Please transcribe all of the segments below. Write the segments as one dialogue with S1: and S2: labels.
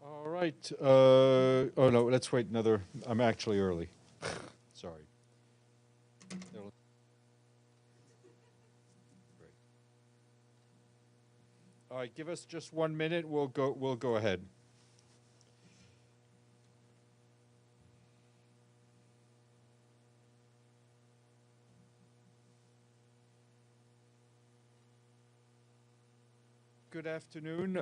S1: All right. Oh no, let's wait another. I'm actually early. Sorry. That'll- Great. All right, give us just 1 minute. We'll go ahead. Good afternoon.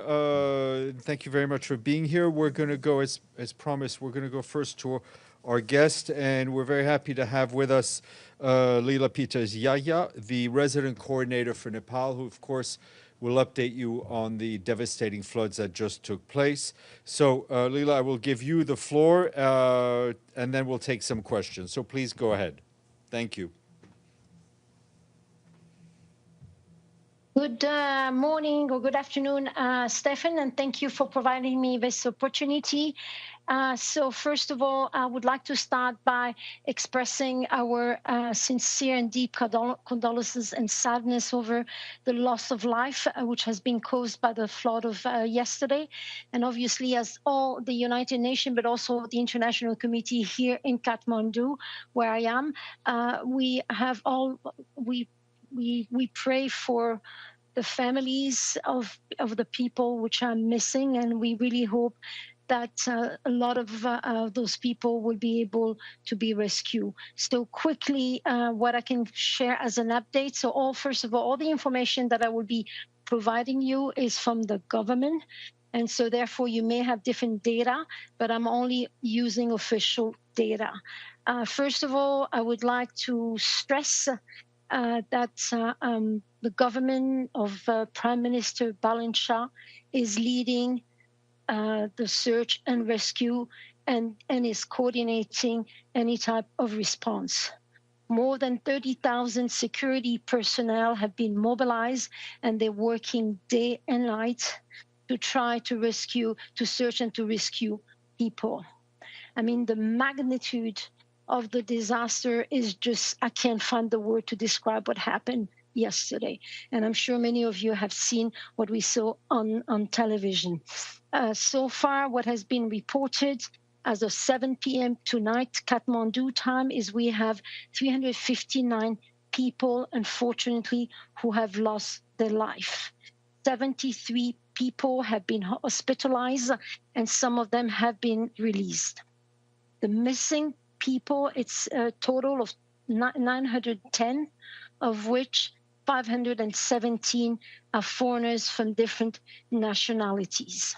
S1: Thank you very much for being here. We're going to go, as promised, we're going to go first to our guest, and we're very happy to have with us Leela Peters Yahya, the resident coordinator for Nepal, who, of course, will update you on the devastating floods that just took place. So, Leela, I will give you the floor, and then we'll take some questions. So please go ahead. Thank you.
S2: Good morning or good afternoon, Stefan, and thank you for providing me this opportunity. So first of all, I would like to start by expressing our sincere and deep condolences and sadness over the loss of life, which has been caused by the flood of yesterday. And obviously, as all the United Nations, but also the international committee here in Kathmandu, where I am, we have all we pray for the families of the people which are missing, and we really hope that a lot of those people will be able to be rescued. So quickly, what I can share as an update. So first of all the information that I will be providing you is from the government. And so therefore you may have different data, but I'm only using official data. First of all, I would like to stress that the government of Prime Minister Balin Shah is leading the search and rescue and is coordinating any type of response. More than 30,000 security personnel have been mobilized, and they're working day and night to try to rescue, to search and to rescue people. I mean, the magnitude of the disaster is just, I can't find the word to describe what happened yesterday. And I'm sure many of you have seen what we saw on television. So far, what has been reported as of 7 p.m. tonight, Kathmandu time, is we have 359 people, unfortunately, who have lost their life. 73 people have been hospitalized, and some of them have been released. The missing people, it's a total of 910, of which 517 are foreigners from different nationalities.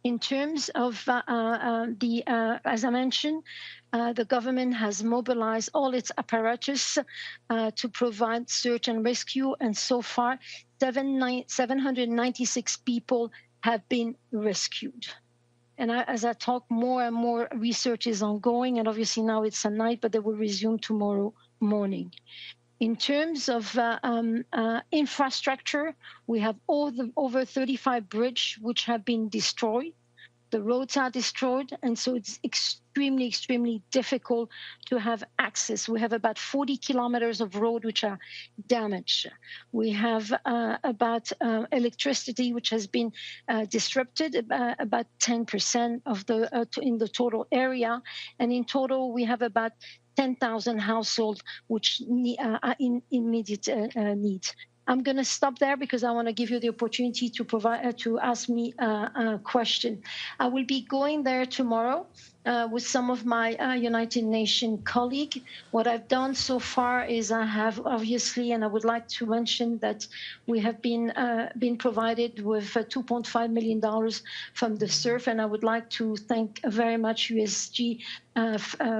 S2: In terms of as I mentioned, the government has mobilized all its apparatus to provide search and rescue, and so far 796 people have been rescued. And as I talk, more and more research is ongoing, and obviously now it's a night, but they will resume tomorrow morning. In terms of infrastructure, we have over 35 bridges which have been destroyed. The roads are destroyed, and so it's extremely, extremely difficult to have access. We have about 40 kilometers of road which are damaged. We have about electricity which has been disrupted, about 10% of the in the total area, and in total we have about 10,000 households which are in immediate need. I'm going to stop there because I want to give you the opportunity to provide to ask me a question. I will be going there tomorrow with some of my United Nations colleagues. What I've done so far is I have obviously, and I would like to mention that we have been provided with $2.5 million from the SURF, and I would like to thank very much USG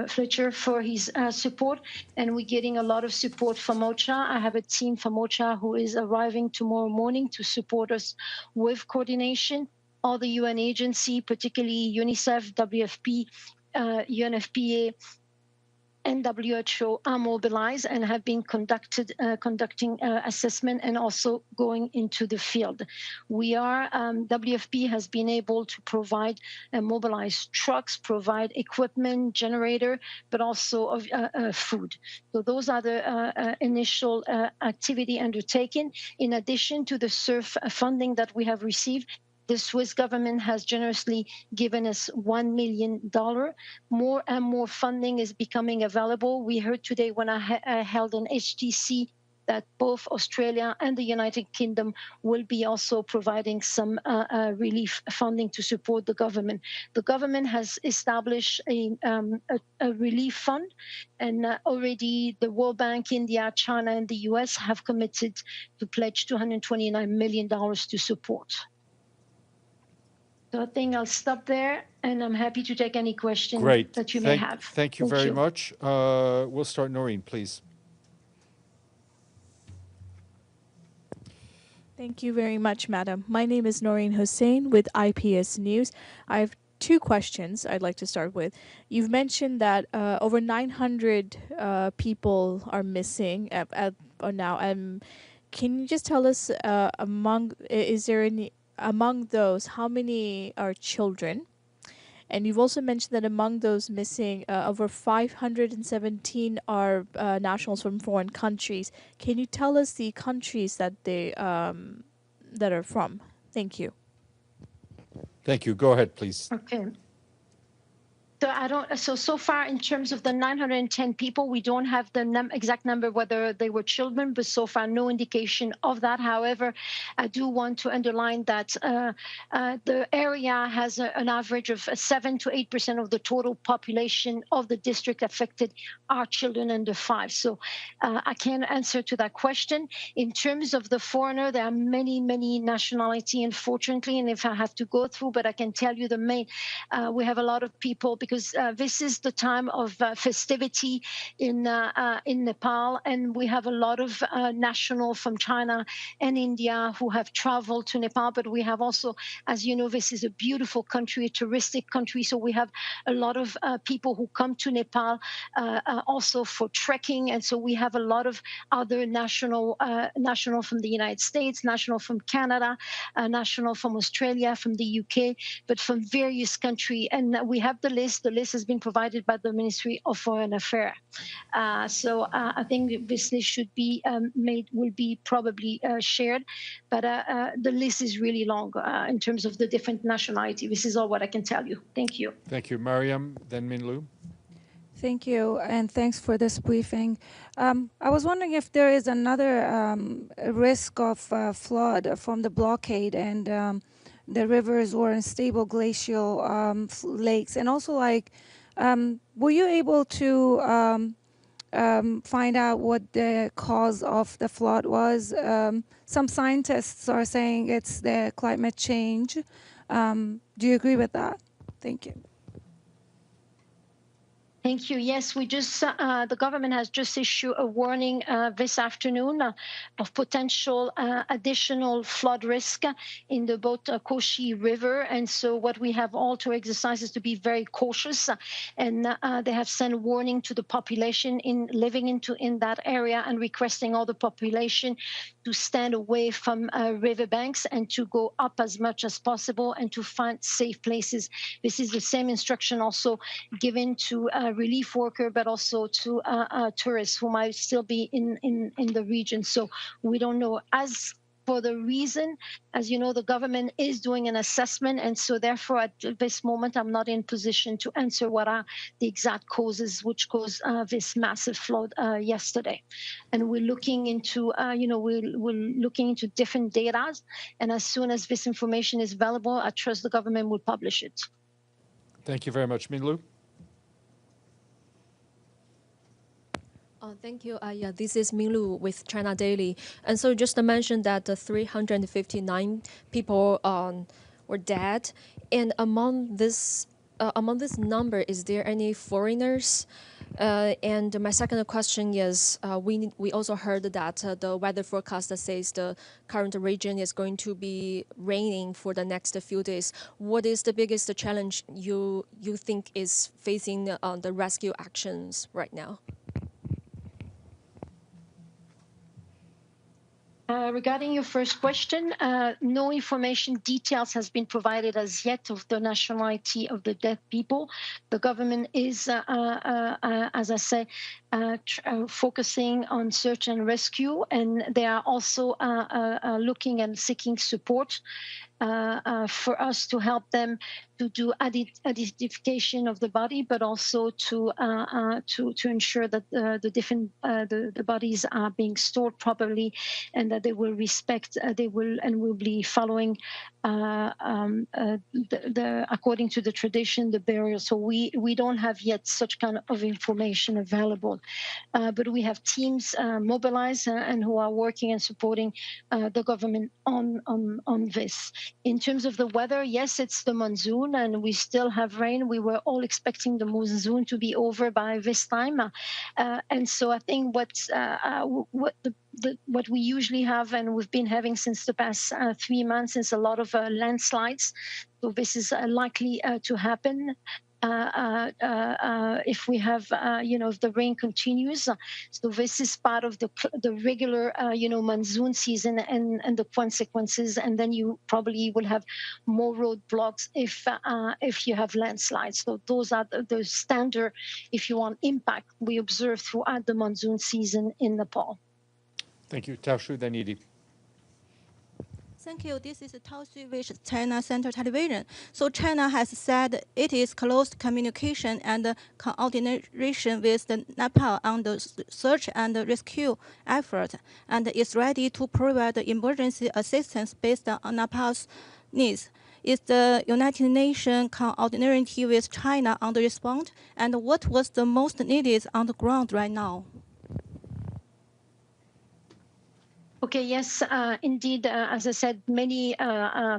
S2: Fletcher for his support, and we're getting a lot of support from OCHA. I have a team from OCHA who is arriving tomorrow morning to support us with coordination. All the UN agency, particularly UNICEF, WFP, UNFPA, and WHO are mobilized and have been conducting assessment and also going into the field. We are, WFP has been able to provide mobilized trucks, provide equipment, generator, but also food. So those are the initial activity undertaken. In addition to the SURF funding that we have received, The Swiss government has generously given us $1 million. More and more funding is becoming available. We heard today when I held an HTC that both Australia and the United Kingdom will be also providing some relief funding to support the government. The government has established a relief fund, and already the World Bank, India, China, and the US have committed to pledge $229 million to support. So I think I'll stop there, and I'm happy to take any questions that you may have.
S1: Thank you very much. We'll start, Noreen, please.
S3: Thank you very much, madam. My name is Noreen Hussein with IPS News. I have two questions I'd like to start with. You've mentioned that over 900 people are missing now. Can you just tell us among those, how many are children? And you've also mentioned that among those missing, over 517 are nationals from foreign countries. Can you tell us the countries that they that are from? Thank you.
S1: Thank you. Go ahead, please.
S2: Okay. So far in terms of the 910 people, we don't have the exact number whether they were children, but so far no indication of that. However, I do want to underline that the area has an average of 7 to 8% of the total population of the district affected are children under 5. So I can't answer to that question. In terms of the foreigner, there are many nationalities, unfortunately, and if I have to go through, but I can tell you the main, we have a lot of people because this is the time of festivity in Nepal, and we have a lot of national from China and India who have traveled to Nepal. But we have also, as you know, this is a beautiful country, a touristic country, so we have a lot of people who come to Nepal also for trekking, and so we have a lot of other national from the United States, national from Canada, national from Australia, from the UK, but from various countries, and we have the list. The list has been provided by the Ministry of Foreign Affairs. So I think this list should be will be probably shared, but the list is really long in terms of the different nationality. This is all what I can tell you. Thank you.
S1: Thank you. Mariam, then Minlu.
S4: Thank you, and thanks for this briefing. I was wondering if there is another risk of flood from the blockade and the rivers or unstable glacial lakes, and also were you able to find out what the cause of the flood was? Some scientists are saying it's the climate change. Do you agree with that? Thank you.
S2: Thank you. Yes, we just the government has just issued a warning this afternoon of potential additional flood risk in the both Koshi River, and so what we have all to exercise is to be very cautious, and they have sent a warning to the population in living in that area and requesting all the population to stand away from riverbanks and to go up as much as possible and to find safe places. This is the same instruction also given to relief worker, but also to tourists who might still be in the region. So we don't know. As for the reason, as you know, the government is doing an assessment, and so therefore at this moment I'm not in position to answer what are the exact causes which caused this massive flood yesterday. And we're looking into we're looking into different data, and as soon as this information is available, I trust the government will publish it.
S1: Thank you very much. Minlu.
S5: Thank you. Yeah, this is Minlu with China Daily. And so just to mention that 359 people were dead. And among this number, is there any foreigners? And my second question is, we also heard that the weather forecast says the current region is going to be raining for the next few days. What is the biggest challenge you think is facing the rescue actions right now?
S2: Regarding your first question, no information details has been provided as yet of the nationality of the dead people. The government is, as I say, focusing on search and rescue, and they are also looking and seeking support. for us to help them to do acidification of the body, but also to ensure that the bodies are being stored properly, and that they will respect, they will be following according to the tradition, the burial. So we don't have yet such kind of information available, but we have teams mobilized and who are working and supporting the government on this. In terms of the weather, yes, it's the monsoon, and we still have rain. We were all expecting the monsoon to be over by this time, and so I think what we usually have, and we've been having since the past 3 months, is a lot of landslides. So this is likely to happen. If we have, if the rain continues. So this is part of the regular, monsoon season and the consequences. And then you probably will have more roadblocks if you have landslides. So those are the standard, if you want, impact we observe throughout the monsoon season in Nepal.
S1: Thank you. Taoshu, then Edie.
S6: Thank you. This is Tao Xu with China Central Television. So China has said it is close communication and coordination with the Nepal on the search and rescue effort, and is ready to provide emergency assistance based on Nepal's needs. Is the United Nations coordinating with China on the response? And what was the most needed on the ground right now?
S2: Okay, yes, indeed. As I said, many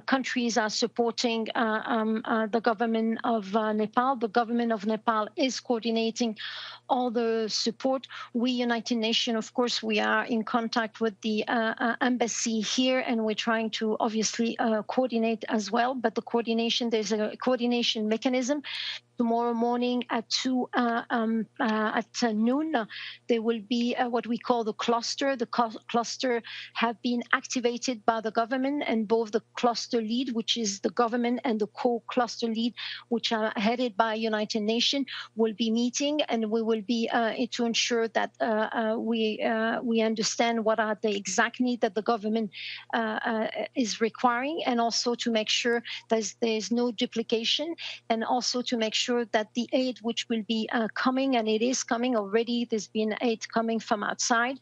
S2: countries are supporting the government of Nepal. The government of Nepal is coordinating all the support. We, United Nations, of course, we are in contact with the embassy here, and we're trying to obviously coordinate as well. But the coordination, there's a coordination mechanism. Tomorrow morning at noon, there will be what we call the cluster. The cluster have been activated by the government, and both the cluster lead, which is the government, and the co-cluster lead, which are headed by United Nations, will be meeting, and we will be to ensure that we understand what are the exact needs that the government is requiring, and also to make sure there's no duplication, and also to make sure that the aid which will be coming, and it is coming already, there's been aid coming from outside,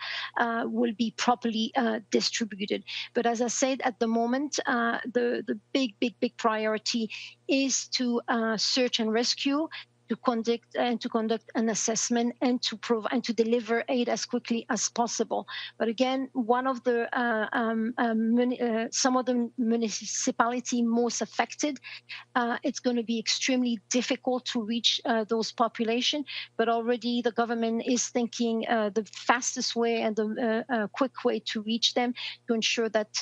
S2: will be properly distributed. But as I said, at the moment, the big priority is to search and rescue, to conduct an assessment, and to deliver aid as quickly as possible. But again, one of the some of the municipalities most affected, it's going to be extremely difficult to reach those populations. But already the government is thinking the fastest way and the quick way to reach them, to ensure that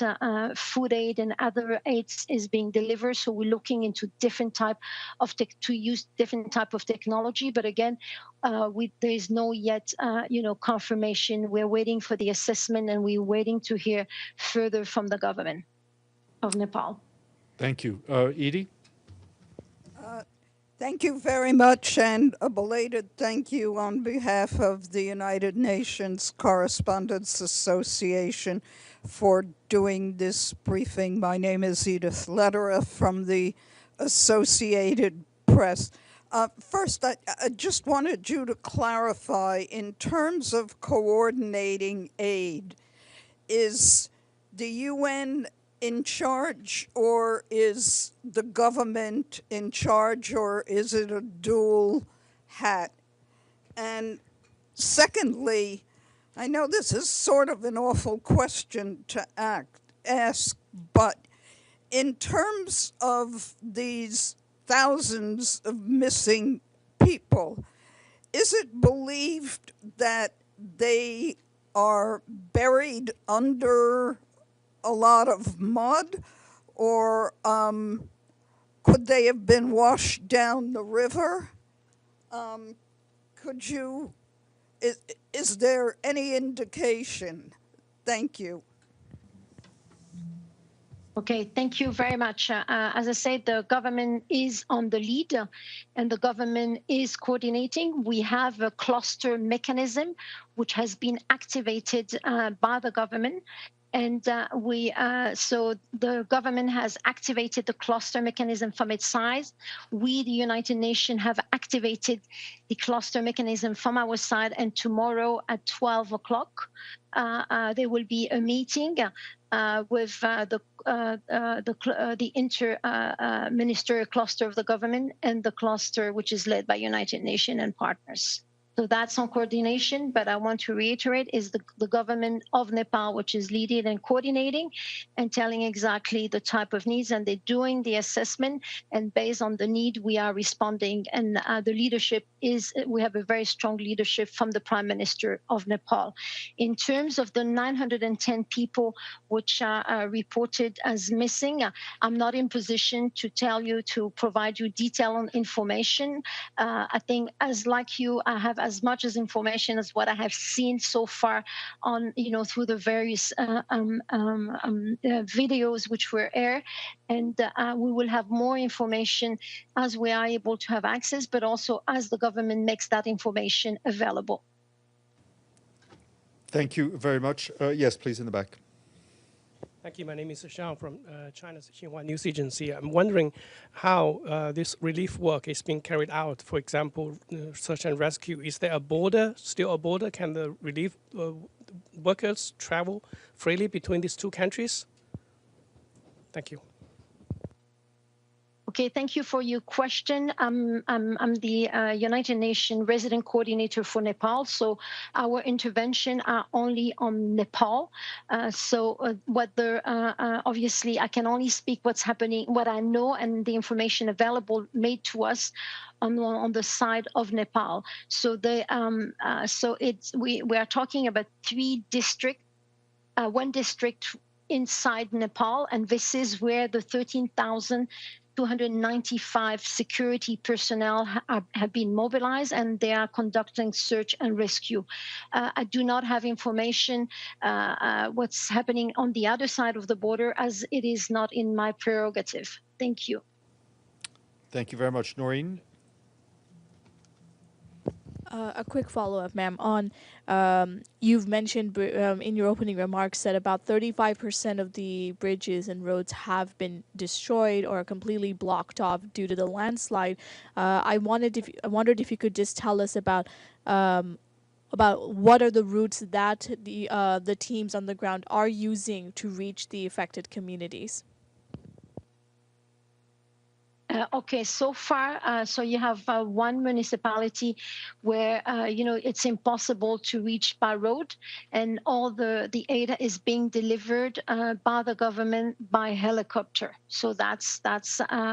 S2: food aid and other aids is being delivered. So we're looking into different type of technology. But again, there is no yet confirmation. We're waiting for the assessment, and we're waiting to hear further from the government of Nepal.
S1: Thank you. Edie?
S7: Thank you very much, and a belated thank you on behalf of the United Nations Correspondents Association for doing this briefing. My name is Edith Lederer from the Associated Press. First, I just wanted you to clarify, in terms of coordinating aid, is the UN in charge, or is the government in charge, or is it a dual hat? And secondly, I know this is sort of an awful question to ask, but in terms of these thousands of missing people, is it believed that they are buried under a lot of mud, or could they have been washed down the river? Is there any indication? Thank you.
S2: Okay, thank you very much. As I said, the government is on the lead, and the government is coordinating. We have a cluster mechanism which has been activated by the government. And so the government has activated the cluster mechanism from its side. We, the United Nations, have activated the cluster mechanism from our side. And tomorrow at 12 o'clock, there will be a meeting with the inter-ministerial cluster of the government and the cluster which is led by United Nations and partners. So that's on coordination, but I want to reiterate is the government of Nepal, which is leading and coordinating and telling exactly the type of needs, and they're doing the assessment, and based on the need, we are responding. And the leadership we have a very strong leadership from the Prime Minister of Nepal. In terms of the 910 people which are reported as missing, I'm not in position to tell you, to provide you detailed information. I think like you, I have as much as information as what I have seen so far on, through the various videos which were aired. And we will have more information as we are able to have access, but also as the government makes that information available.
S1: Thank you very much. Yes, please, in the back.
S8: Thank you. My name is Xiao from China's Xinhua News Agency. I'm wondering how this relief work is being carried out. For example, search and rescue. Is there still a border? Can the relief workers travel freely between these two countries? Thank you.
S2: Okay, thank you for your question. I'm the United Nations resident coordinator for Nepal, so our intervention are only on Nepal. Obviously, I can only speak what's happening, what I know, and the information available made to us on the side of Nepal. So we are talking about 3 districts, 1 district inside Nepal, and this is where the 13,295 security personnel have been mobilized, and they are conducting search and rescue. I do not have information what's happening on the other side of the border, as it is not in my prerogative. Thank you.
S1: Thank you very much. Noreen?
S3: A quick follow-up, ma'am, on you've mentioned in your opening remarks that about 35% of the bridges and roads have been destroyed or completely blocked off due to the landslide. I wondered if you could just tell us about what are the routes that the teams on the ground are using to reach the affected communities.
S2: Okay, so far, so you have 1 municipality where, it's impossible to reach by road, and all the aid is being delivered by the government by helicopter. So that's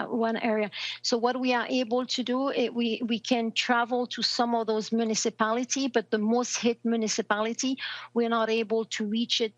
S2: one area. So what we are able to do, we can travel to some of those municipalities, but the most hit municipality, we're not able to reach it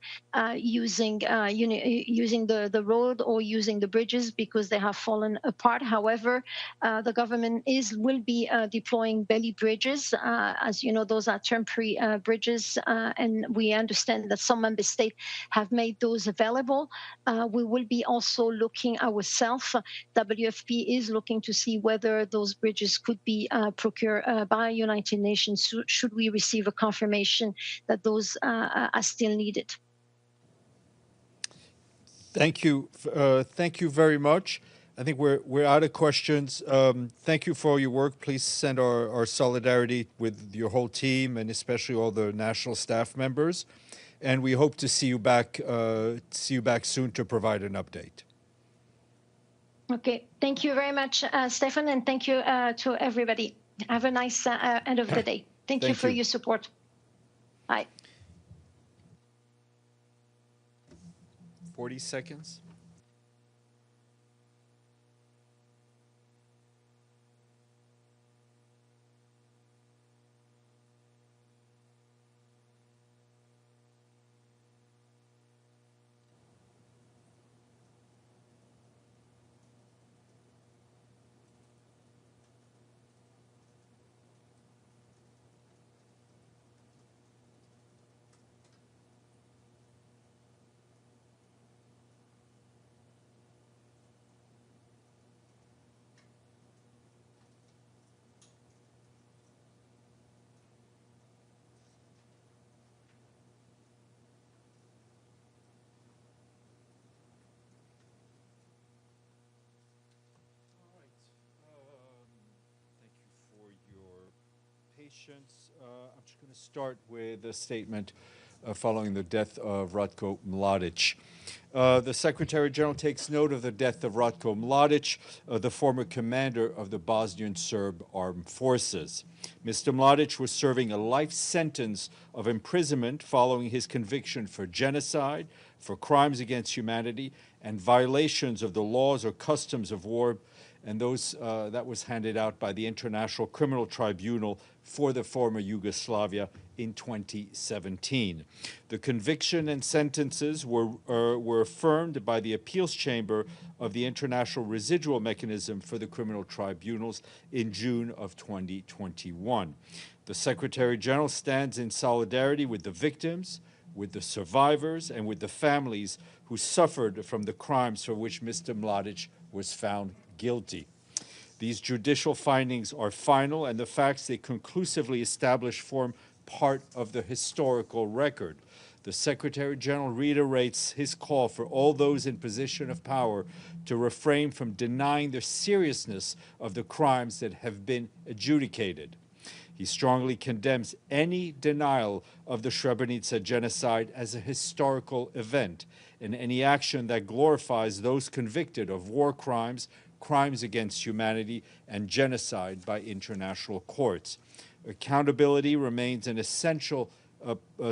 S2: using the road or using the bridges because they have fallen apart. However, the government will be deploying belly bridges. As you know, those are temporary bridges, and we understand that some member states have made those available. We will be also looking ourselves. WFP is looking to see whether those bridges could be procured by United Nations should we receive a confirmation that those are still needed.
S1: Thank you. Thank you very much. I think we're out of questions. Thank you for all your work. Please send our solidarity with your whole team and especially all the national staff members. And we hope to see you back soon to provide an update.
S2: Okay. Thank you very much, Stefan, and thank you to everybody. Have a nice end of the day. Thank you for your support. Bye.
S1: 40 seconds. Nations. I'm just going to start with a statement following the death of Ratko Mladic. The Secretary General takes note of the death of Ratko Mladic, the former commander of the Bosnian Serb Armed Forces. Mr. Mladic was serving a life sentence of imprisonment following his conviction for genocide, for crimes against humanity, and violations of the laws or customs of war, and that was handed out by the International Criminal Tribunal for the former Yugoslavia in 2017. The conviction and sentences were affirmed by the appeals chamber of the International Residual Mechanism for the Criminal Tribunals in June of 2021. The Secretary General stands in solidarity with the victims, with the survivors, and with the families who suffered from the crimes for which Mr. Mladic was found guilty. These judicial findings are final, and the facts they conclusively establish form part of the historical record. The Secretary General reiterates his call for all those in position of power to refrain from denying the seriousness of the crimes that have been adjudicated. He strongly condemns any denial of the Srebrenica genocide as a historical event, and any action that glorifies those convicted of war crimes, crimes against humanity, and genocide by international courts. Accountability remains an essential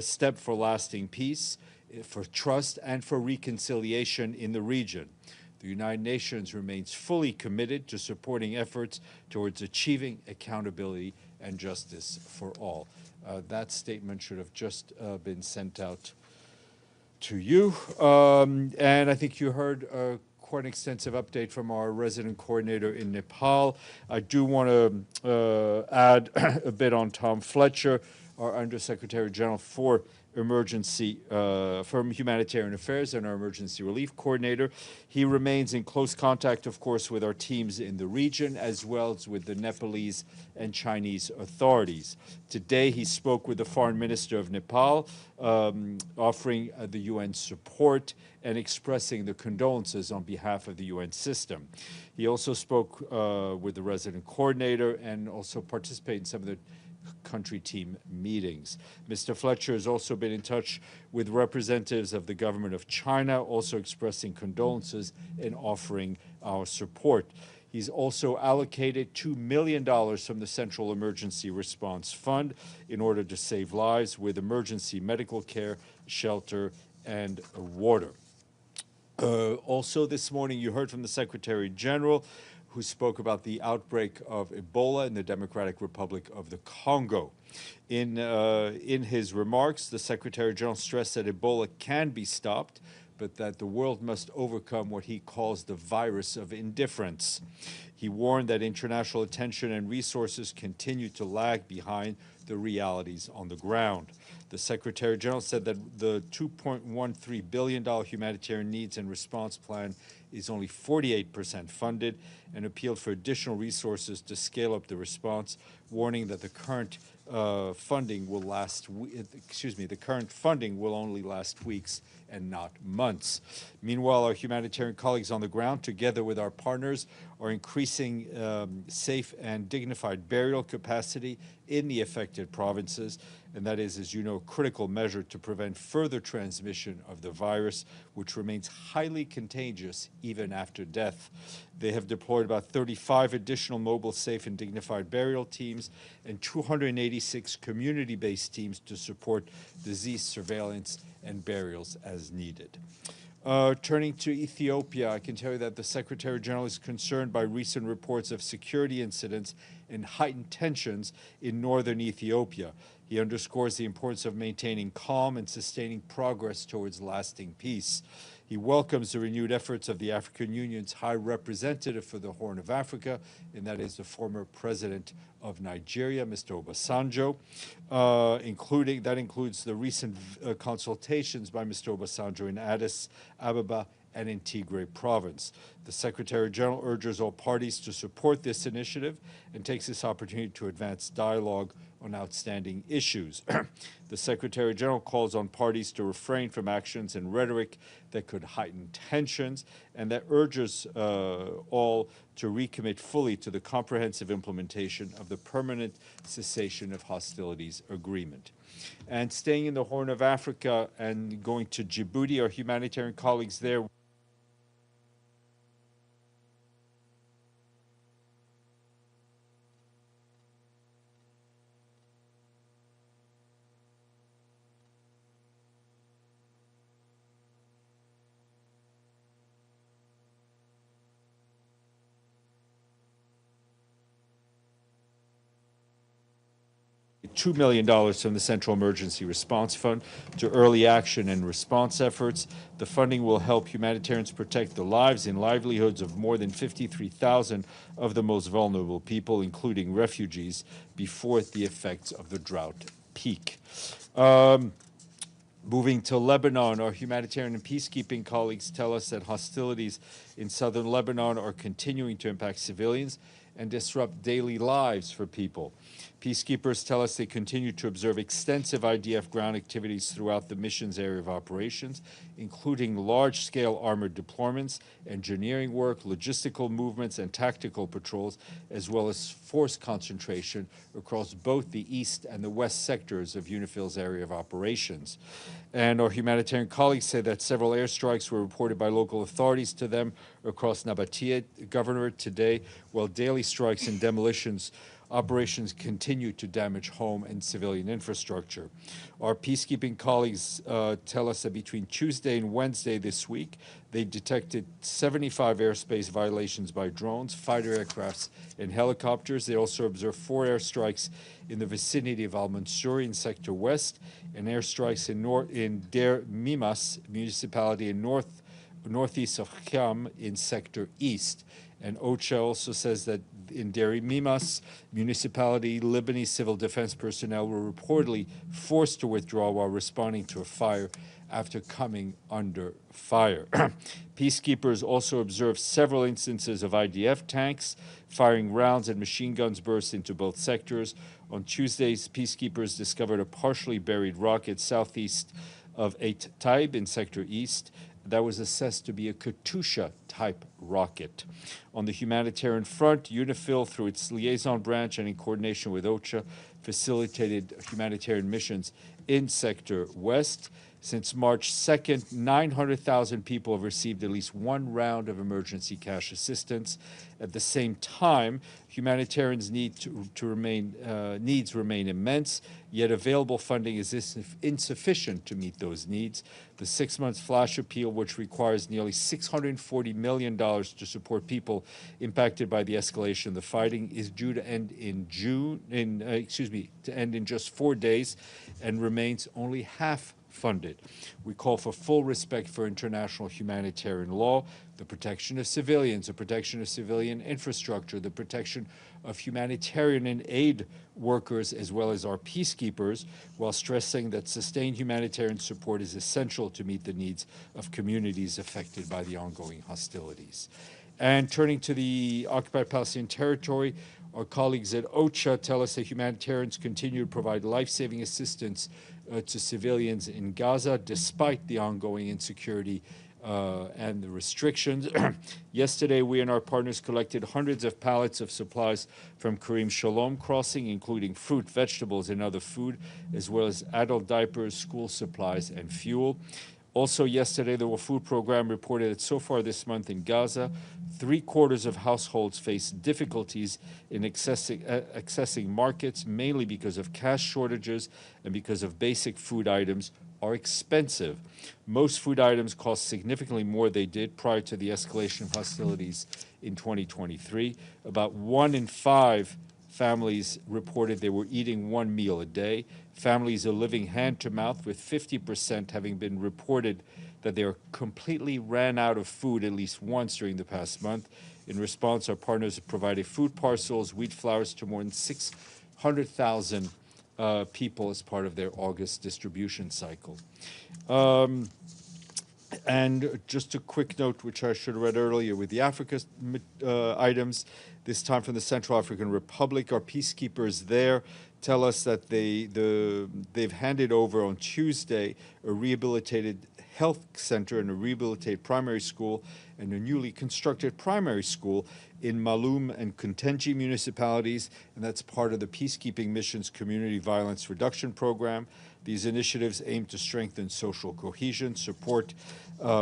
S1: step for lasting peace, for trust, and for reconciliation in the region. The United Nations remains fully committed to supporting efforts towards achieving accountability and justice for all. That statement should have just been sent out to you. And I think you heard quite an extensive update from our resident coordinator in Nepal. I do want to add a bit on Tom Fletcher, our Undersecretary General for Humanitarian Affairs and our Emergency Relief Coordinator. He remains in close contact, of course, with our teams in the region, as well as with the Nepalese and Chinese authorities. Today, he spoke with the Foreign Minister of Nepal, offering the UN support and expressing the condolences on behalf of the UN system. He also spoke with the resident coordinator and also participated in some of the country team meetings. Mr. Fletcher has also been in touch with representatives of the government of China, also expressing condolences and offering our support. He's also allocated $2 million from the Central Emergency Response Fund in order to save lives with emergency medical care, shelter, and water. Also this morning, you heard from the Secretary General, who spoke about the outbreak of Ebola in the Democratic Republic of the Congo. In his remarks, the Secretary General stressed that Ebola can be stopped, but that the world must overcome what he calls the virus of indifference. He warned that international attention and resources continue to lag behind the realities on the ground. The Secretary General said that the $2.13 billion humanitarian needs and response plan is only 48% funded, and appealed for additional resources to scale up the response, warning that the current funding will only last weeks and not months. Meanwhile, our humanitarian colleagues on the ground, together with our partners, are increasing safe and dignified burial capacity in the affected provinces, and that is, as you know, a critical measure to prevent further transmission of the virus, which remains highly contagious even after death. They have deployed about 35 additional mobile, safe, and dignified burial teams and 286 community-based teams to support disease surveillance and burials as needed. Turning to Ethiopia, I can tell you that the Secretary General is concerned by recent reports of security incidents and heightened tensions in northern Ethiopia. He underscores the importance of maintaining calm and sustaining progress towards lasting peace. He welcomes the renewed efforts of the African Union's High Representative for the Horn of Africa, and that is the former president of Nigeria, Mr. Obasanjo, that includes the recent consultations by Mr. Obasanjo in Addis Ababa and in Tigray province. The Secretary General urges all parties to support this initiative and takes this opportunity to advance dialogue on outstanding issues. The Secretary General calls on parties to refrain from actions and rhetoric that could heighten tensions, and that urges all to recommit fully to the comprehensive implementation of the permanent cessation of hostilities agreement. And staying in the Horn of Africa and going to Djibouti, our humanitarian colleagues there $2 million from the Central Emergency Response Fund to early action and response efforts. The funding will help humanitarians protect the lives and livelihoods of more than 53,000 of the most vulnerable people, including refugees, before the effects of the drought peak. Moving to Lebanon, our humanitarian and peacekeeping colleagues tell us that hostilities in southern Lebanon are continuing to impact civilians and disrupt daily lives for people. Peacekeepers tell us they continue to observe extensive IDF ground activities throughout the mission's area of operations, including large-scale armored deployments, engineering work, logistical movements, and tactical patrols, as well as force concentration across both the east and the west sectors of UNIFIL's area of operations. And our humanitarian colleagues say that several airstrikes were reported by local authorities to them across Nabatea Governorate today, while daily strikes and demolitions operations continue to damage home and civilian infrastructure. Our peacekeeping colleagues tell us that between Tuesday and Wednesday this week, they detected 75 airspace violations by drones, fighter aircrafts, and helicopters. They also observed 4 airstrikes in the vicinity of Al-Mansouri in Sector West, and airstrikes in Der Mimas municipality in northeast of Kham in Sector East. And OCHA also says that in Deri Mimas municipality, Lebanese civil defense personnel were reportedly forced to withdraw while responding to a fire after coming under fire. Peacekeepers also observed several instances of IDF tanks firing rounds and machine guns burst into both sectors. On Tuesdays, peacekeepers discovered a partially buried rocket southeast of Eit Taib in Sector East that was assessed to be a Katusha-type rocket. On the humanitarian front, UNIFIL, through its liaison branch and in coordination with OCHA, facilitated humanitarian missions in Sector West. Since March 2nd, 900,000 people have received at least one round of emergency cash assistance. At the same time, humanitarians' needs remain immense, yet available funding is insufficient to meet those needs. The 6-month flash appeal, which requires nearly $640 million to support people impacted by the escalation of the fighting, is due to end in just 4 days, and remains only half funded. We call for full respect for international humanitarian law, the protection of civilians, the protection of civilian infrastructure, the protection of humanitarian and aid workers, as well as our peacekeepers, while stressing that sustained humanitarian support is essential to meet the needs of communities affected by the ongoing hostilities. And turning to the occupied Palestinian territory, our colleagues at OCHA tell us that humanitarians continue to provide life-saving assistance to civilians in Gaza, despite the ongoing insecurity and the restrictions. Yesterday, we and our partners collected hundreds of pallets of supplies from Karim Shalom crossing, including fruit, vegetables, and other food, as well as adult diapers, school supplies, and fuel. Also yesterday, the World Food Program reported that so far this month in Gaza, 3/4 of households face difficulties in accessing markets, mainly because of cash shortages and because of basic food items are expensive. Most food items cost significantly more than they did prior to the escalation of hostilities in 2023. About 1 in 5 families reported they were eating 1 meal a day. Families are living hand to mouth, with 50% having been reported that they are completely ran out of food at least once during the past month. In response, our partners have provided food parcels, wheat flours to more than 600,000 people as part of their August distribution cycle. And just a quick note, which I should have read earlier, with the Africa items, this time from the Central African Republic. Our peacekeepers there tell us that they've handed over on Tuesday a rehabilitated health center and a rehabilitated primary school and a newly constructed primary school in Malum and Kuntenji municipalities, and that's part of the Peacekeeping Mission's Community Violence Reduction Program. These initiatives aim to strengthen social cohesion, support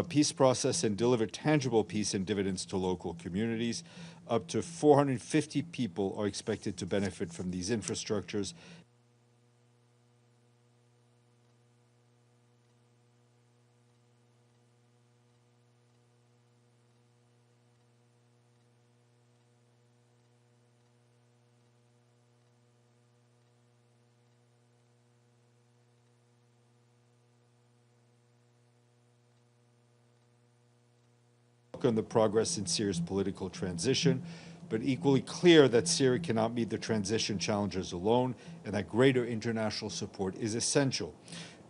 S1: peace process, and deliver tangible peace and dividends to local communities. Up to 450 people are expected to benefit from these infrastructures. On the progress in Syria's political transition, but equally clear that Syria cannot meet the transition challenges alone and that greater international support is essential.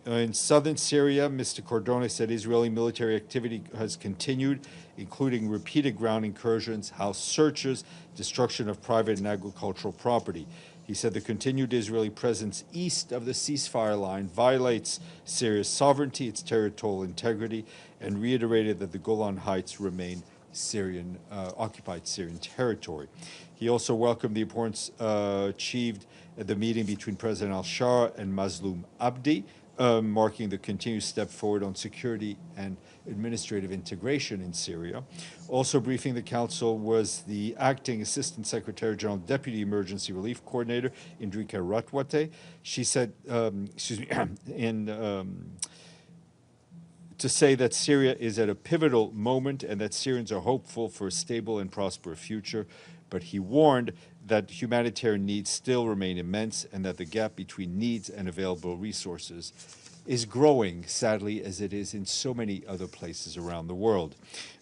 S1: In southern Syria, Mr. Cordone said Israeli military activity has continued, including repeated ground incursions, house searches, destruction of private and agricultural property. He said the continued Israeli presence east of the ceasefire line violates Syria's sovereignty, its territorial integrity, and reiterated that the Golan Heights remain occupied Syrian territory. He also welcomed the importance achieved at the meeting between President al-Shara and Mazloum Abdi, marking the continued step forward on security and administrative integration in Syria. Also briefing the Council was the Acting Assistant Secretary General Deputy Emergency Relief Coordinator, Indrika Ratwate. She said, to say that Syria is at a pivotal moment and that Syrians are hopeful for a stable and prosperous future, but he warned that humanitarian needs still remain immense and that the gap between needs and available resources is growing, sadly, as it is in so many other places around the world.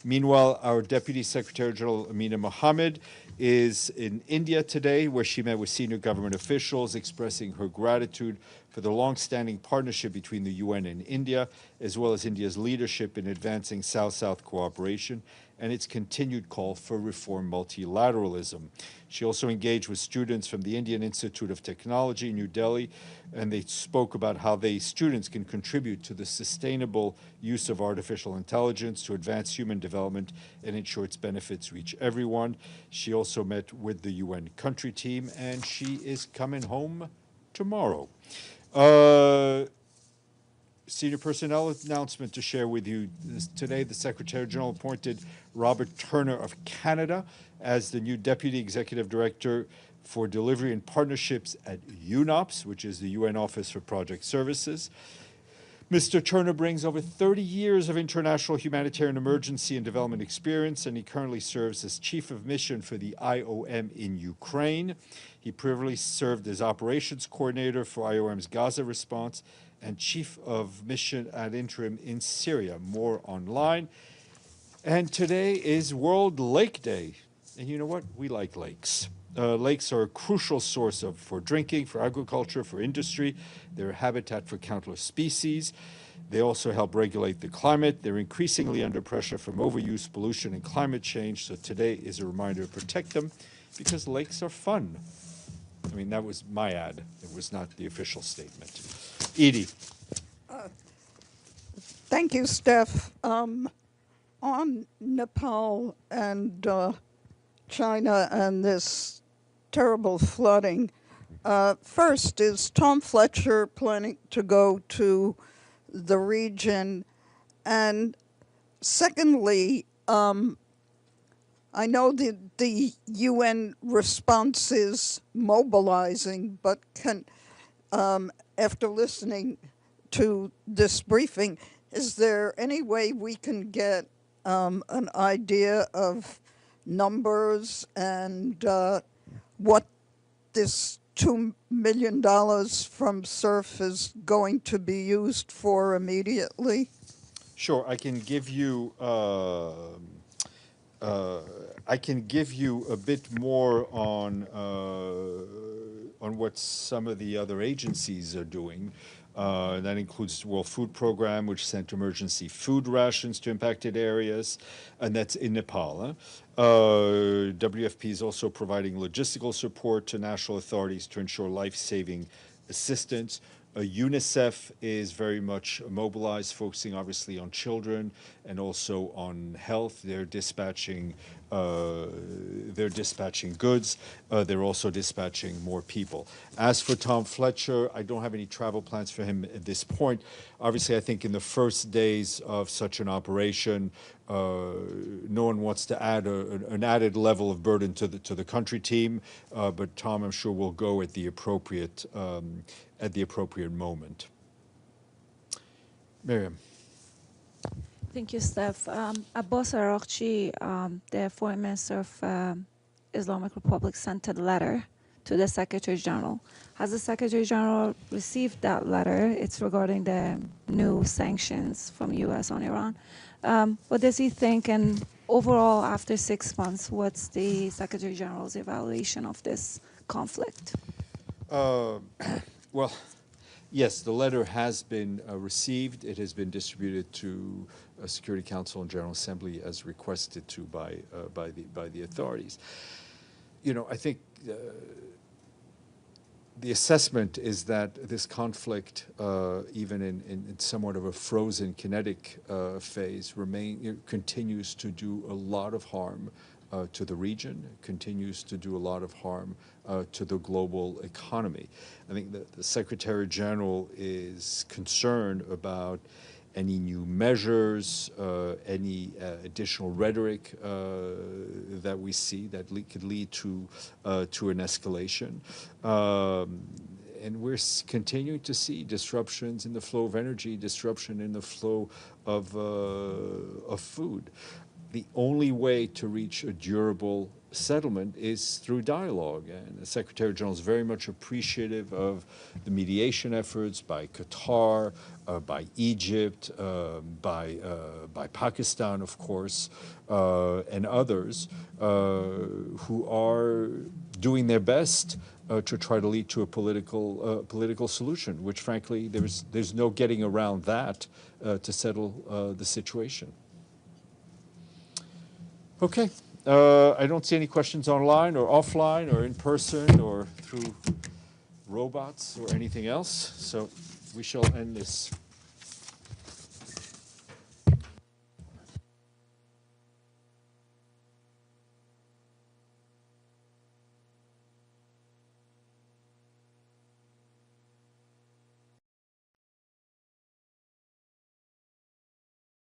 S1: Meanwhile, our Deputy Secretary General Amina Mohammed is in India today, where she met with senior government officials, expressing her gratitude for the long-standing partnership between the UN and India, as well as India's leadership in advancing South-South cooperation and its continued call for reform multilateralism. She also engaged with students from the Indian Institute of Technology in New Delhi, and they spoke about how students can contribute to the sustainable use of artificial intelligence to advance human development and ensure its benefits reach everyone. She also met with the UN country team, and she is coming home tomorrow. Senior personnel announcement to share with you. Today, the Secretary General appointed Robert Turner of Canada as the new Deputy Executive Director for Delivery and Partnerships at UNOPS, which is the UN Office for Project Services. Mr. Turner brings over 30 years of international humanitarian emergency and development experience, and he currently serves as Chief of Mission for the IOM in Ukraine. He previously served as Operations Coordinator for IOM's Gaza response and Chief of Mission ad interim in Syria. More online. And today is World Lake Day. And you know what? We like lakes. Lakes are a crucial source for drinking, for agriculture, for industry. They're a habitat for countless species. They also help regulate the climate. They're increasingly under pressure from overuse, pollution, and climate change. So today is a reminder to protect them because lakes are fun. I mean, that was my ad. It was not the official statement. Edie.
S7: Thank you, Steph. On Nepal and China and this terrible flooding, first, is Tom Fletcher planning to go to the region? And secondly, I know that the UN response is mobilizing, but after listening to this briefing, is there any way we can get an idea of numbers and what this $2 million from SURF is going to be used for immediately?
S1: Sure, I can give you a bit more on what some of the other agencies are doing. That includes the World Food Program, which sent emergency food rations to impacted areas, and that's in Nepal. WFP is also providing logistical support to national authorities to ensure life-saving assistance. UNICEF is very much mobilized, focusing obviously on children and also on health. They're dispatching goods. They're also dispatching more people. As for Tom Fletcher, I don't have any travel plans for him at this point. Obviously, I think in the first days of such an operation, no one wants to add an added level of burden to the country team, but Tom, I'm sure, will go at the appropriate moment. Miriam.
S4: Thank you, Steph. Abbas Araghchi, the Foreign Minister of Islamic Republic, sent a letter to the Secretary General. Has the Secretary General received that letter? It's regarding the new sanctions from U.S. on Iran. What does he think? And overall, after 6 months, what's the Secretary General's evaluation of this conflict?
S1: Well, yes, the letter has been received. It has been distributed to Security Council and General Assembly as requested to by the authorities. You know, I think the assessment is that this conflict, even in somewhat of a frozen kinetic phase, continues to do a lot of harm to the region, continues to do a lot of harm to the global economy. I think that the Secretary General is concerned about any new measures, any additional rhetoric that we see that could lead to an escalation. And we're continuing to see disruptions in the flow of energy, disruption in the flow of food. The only way to reach a durable settlement is through dialogue, and the Secretary General is very much appreciative of the mediation efforts by Qatar, by Egypt, by Pakistan, of course, and others who are doing their best to try to lead to a political solution, which frankly there's no getting around that to settle the situation. Okay. I don't see any questions online or offline or in person or through robots or anything else. So we shall end this